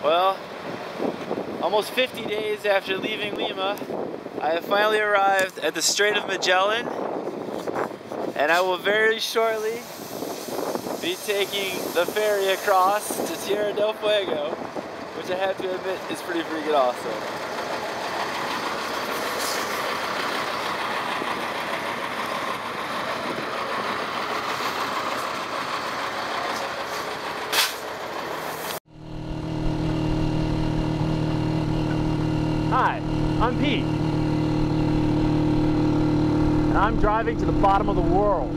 Well, almost 50 days after leaving Lima, I have finally arrived at the Strait of Magellan, and I will very shortly be taking the ferry across to Tierra del Fuego, which I have to admit is pretty freaking awesome. Hi, I'm Pete, and I'm driving to the bottom of the world.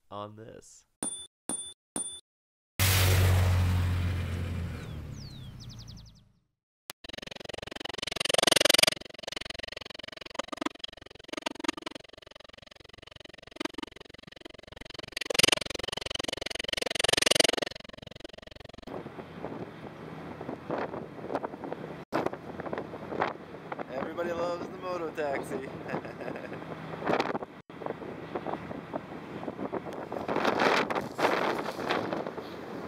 On this. Everybody loves the moto taxi.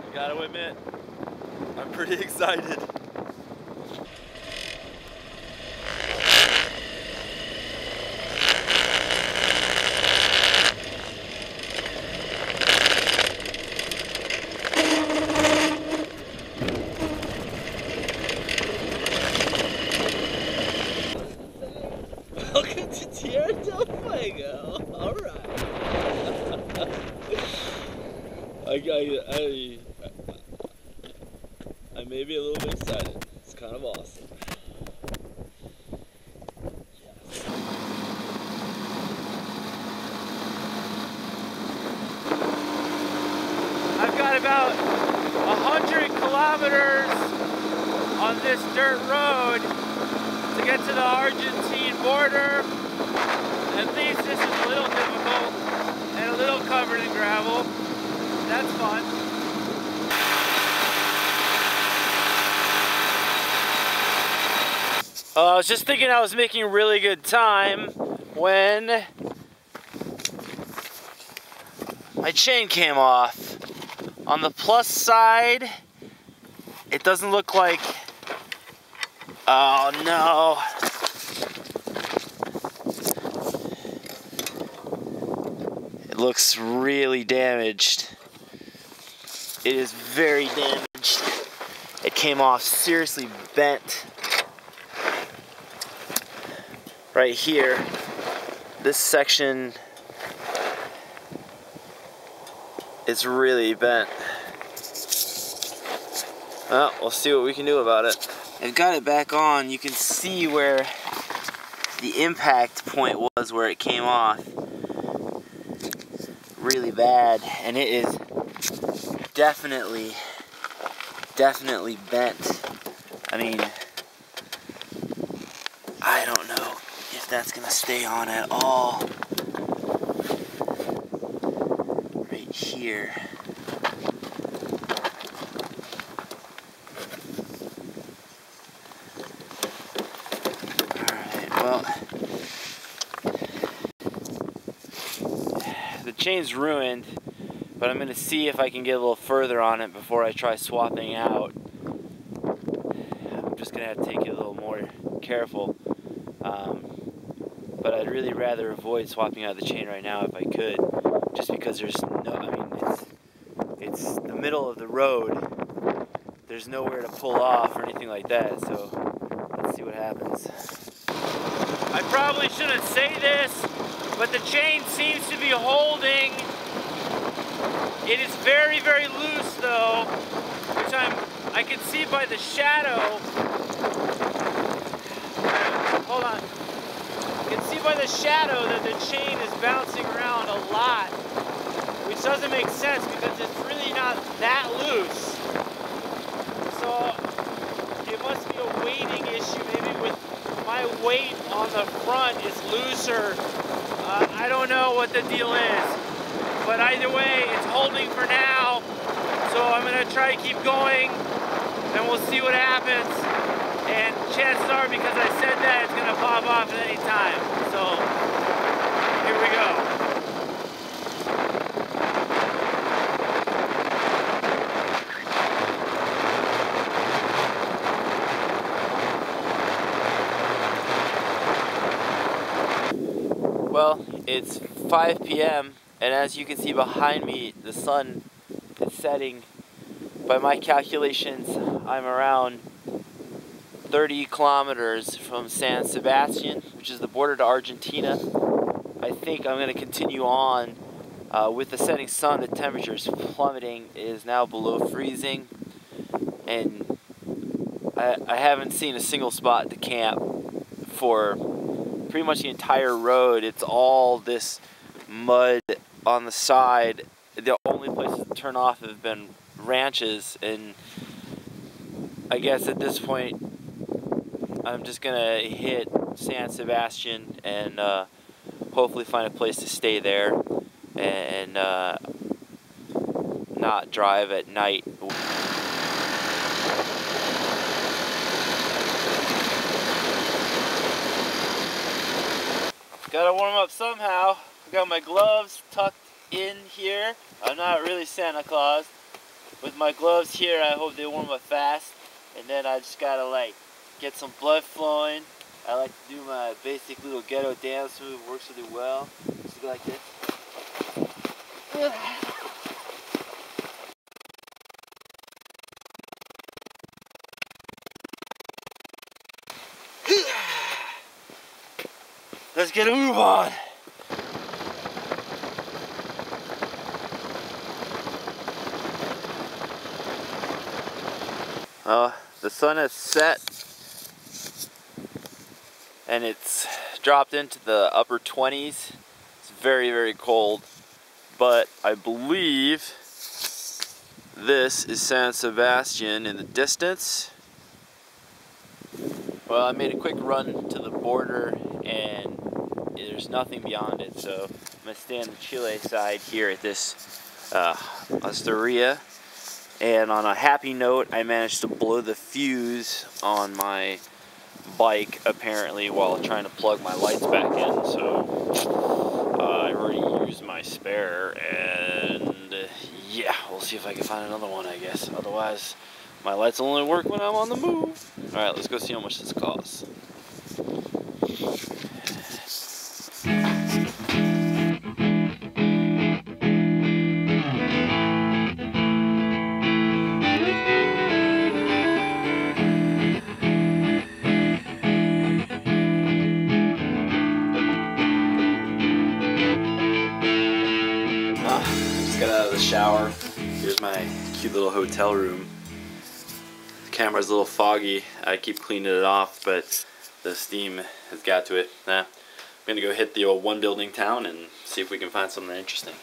I gotta admit, I'm pretty excited. Welcome to Tierra del Fuego. Alright. I may be a little bit excited. It's kind of awesome. Yes. I've got about 100 kilometers on this dirt road to get to the Argentine border. At least this is a little difficult and a little covered in gravel. That's fun. I was just thinking I was making really good time when my chain came off. On the plus side, it doesn't look like... Oh no! It looks really damaged. It is very damaged. It came off seriously bent. Right here, this section is really bent. Well, we'll see what we can do about it. I've got it back on. You can see where the impact point was where it came off. Really bad, and it is definitely bent. I mean, I don't know if that's gonna stay on at all. Right here. Alright, well, the chain's ruined, but I'm gonna see if I can get a little further on it before I try swapping out. I'm just gonna have to take it a little more careful. But I'd really rather avoid swapping out the chain right now if I could, just because there's no, I mean, it's the middle of the road. There's nowhere to pull off or anything like that, so let's see what happens. I probably shouldn't say this, but the chain seems to be holding. It is very, very loose though, which I can see by the shadow. Hold on. You can see by the shadow that the chain is bouncing around a lot, which doesn't make sense because it's really not that loose. So it must be a weighting issue, maybe with my weight on the front is looser. I don't know what the deal is, but either way, it's holding for now. So I'm gonna try to keep going, and we'll see what happens. And chances are, because I said that, it's gonna pop off at any time. So here we go. 5 p.m. and as you can see behind me, the sun is setting. By my calculations, I'm around 30 kilometers from San Sebastian, which is the border to Argentina. I think I'm going to continue on with the setting sun. The temperature is plummeting. It is now below freezing, and I haven't seen a single spot to camp for pretty much the entire road. It's all this mud on the side. The only places to turn off have been ranches, and I guess at this point I'm just gonna hit San Sebastian and hopefully find a place to stay there and not drive at night. Gotta warm up somehow. I got my gloves tucked in here. I'm not really Santa Claus. With my gloves here, I hope they warm up fast. And then I just gotta like get some blood flowing. I like to do my basic little ghetto dance move. Works really well. Just go like this. Let's get a move on. The sun has set and it's dropped into the upper 20s. It's very, very cold, but I believe this is San Sebastian in the distance. Well, I made a quick run to the border and there's nothing beyond it, so I'm going to stay on the Chile side here at this Ushuaia. And on a happy note, I managed to blow the fuse on my bike apparently while trying to plug my lights back in, so I already used my spare, and yeah, we'll see if I can find another one, I guess. Otherwise, my lights only work when I'm on the move. Alright, let's go see how much this costs. Just got out of the shower. Here's my cute little hotel room. The camera's a little foggy. I keep cleaning it off, but the steam has got to it. I'm gonna go hit the old one building town and see if we can find something interesting.